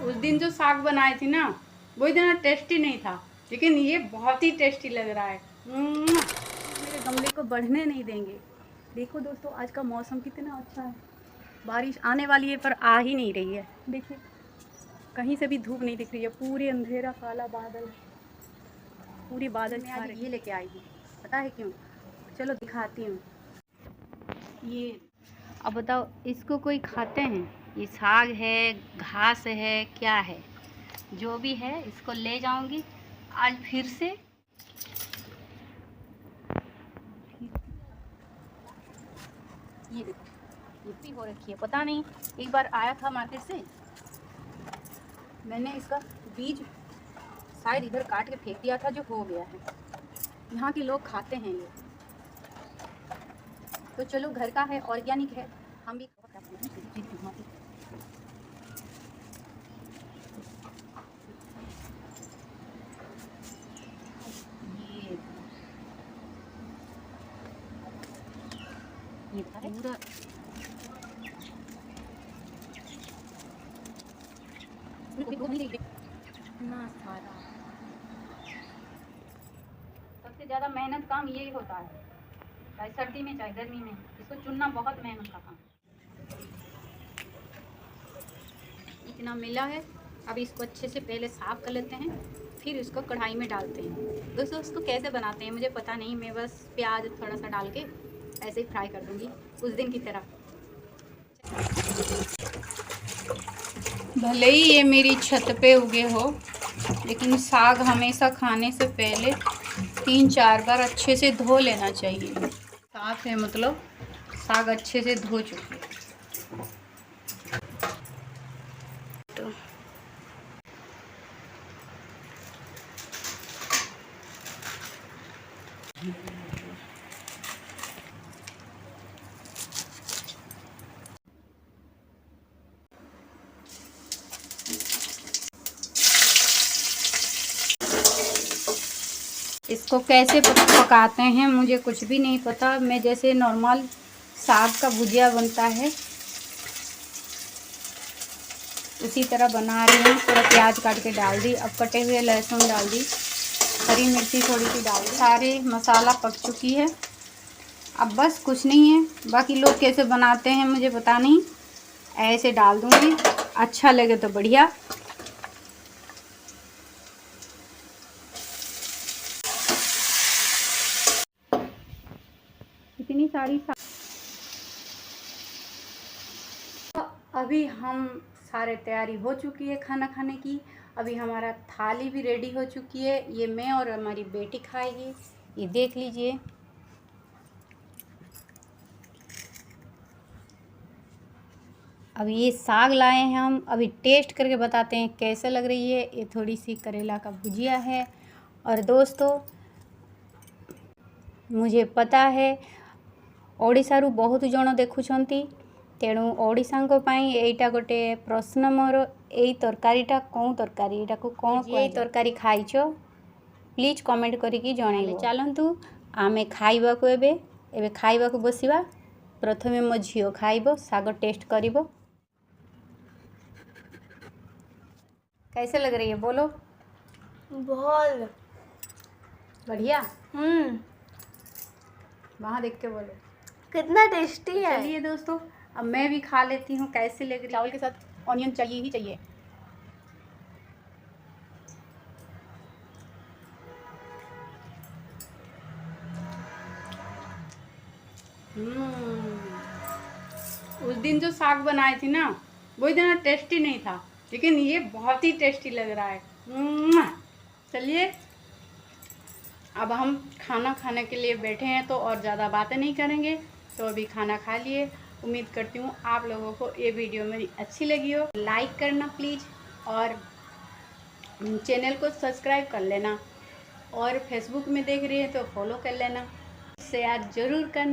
उस दिन जो साग बनाई थी ना वो इतना टेस्टी नहीं था, लेकिन ये बहुत ही टेस्टी लग रहा है। मेरे गमले को बढ़ने नहीं देंगे। देखो दोस्तों, आज का मौसम कितना अच्छा है। बारिश आने वाली है पर आ ही नहीं रही है। देखिए, कहीं से भी धूप नहीं दिख रही है। पूरे अंधेरा काला बादल, पूरी बादल में आज ये लेके आई हूँ। पता है क्यों? चलो दिखाती हूँ। ये अब बताओ, इसको कोई खाते हैं? ये साग है, घास है, क्या है? जो भी है इसको ले जाऊंगी आज फिर से। ये देखो, ये भी हो रखी है। पता नहीं, एक बार आया था मार्केट से, मैंने इसका बीज शायद इधर काट के फेंक दिया था, जो हो गया है। यहाँ के लोग खाते हैं ये। तो चलो, घर का है, ऑर्गेनिक है, हम भी ये पूरा इतना सारा। सबसे ज़्यादा मेहनत काम यही होता है, चाहे सर्दी में चाहे गर्मी में। इसको चुनना बहुत मेहनत का काम। इतना मिला है, अब इसको अच्छे से पहले साफ कर लेते हैं, फिर इसको कढ़ाई में डालते हैं। दोस्तों, उसको कैसे बनाते हैं मुझे पता नहीं, मैं बस प्याज थोड़ा सा डाल के ऐसे ही फ्राई कर दूँगी उस दिन की तरह। भले ही ये मेरी छत पे उगे हो, लेकिन साग हमेशा खाने से पहले 3-4 बार अच्छे से धो लेना चाहिए। साफ है मतलब साग अच्छे से धो चुके। तो इसको कैसे पकाते हैं मुझे कुछ भी नहीं पता। मैं जैसे नॉर्मल साग का भुजिया बनता है उसी तरह बना रही हूँ। थोड़ा प्याज काट के डाल दी, अब कटे हुए लहसुन डाल दी, हरी मिर्ची थोड़ी सी डाल दी। सारे मसाला पक चुकी है, अब बस कुछ नहीं है। बाकी लोग कैसे बनाते हैं मुझे पता नहीं, ऐसे डाल दूँगी, अच्छा लगे तो बढ़िया। इतनी सारी अभी हम सारे तैयारी हो चुकी है खाना खाने की। अभी हमारा थाली भी रेडी हो चुकी है, ये मैं और हमारी बेटी खाएगी। ये देख लीजिए। अभी ये साग लाए हैं हम, अभी टेस्ट करके बताते हैं कैसे लग रही है। ये थोड़ी सी करेला का भुजिया है। और दोस्तों, मुझे पता है ओडिशारू बहुत जन देखुछंती, तेणु ओडिशांको पाई एइटा गोटे प्रश्न मोर। एई तरकारीटा कौन तरकारी, एटा को कौन ये तरकारी खाइछो प्लीज कमेंट करिकी जणाइबो। चलंतु आमे खाइबा को एबे खाइबा को बसिबा। प्रथमे मो झियो खाइबो, साग टेस्ट करिबो। कैसे लग रही है बोलो? बहुत बढ़िया। वहाँ देख के बोलो कितना टेस्टी है। चलिए दोस्तों, अब मैं भी खा लेती हूँ कैसे लग रही है। चावल के साथ ऑनियन चाहिए ही चाहिए। उस दिन जो साग बनाई थी ना वो इतना टेस्टी नहीं था, लेकिन ये बहुत ही टेस्टी लग रहा है। चलिए, अब हम खाना खाने के लिए बैठे हैं तो और ज़्यादा बातें नहीं करेंगे। तो अभी खाना खा लिए। उम्मीद करती हूँ आप लोगों को ये वीडियो मेरी अच्छी लगी हो। लाइक करना प्लीज़, और चैनल को सब्सक्राइब कर लेना, और फेसबुक में देख रही हैं तो फॉलो कर लेना, शेयर ज़रूर करना।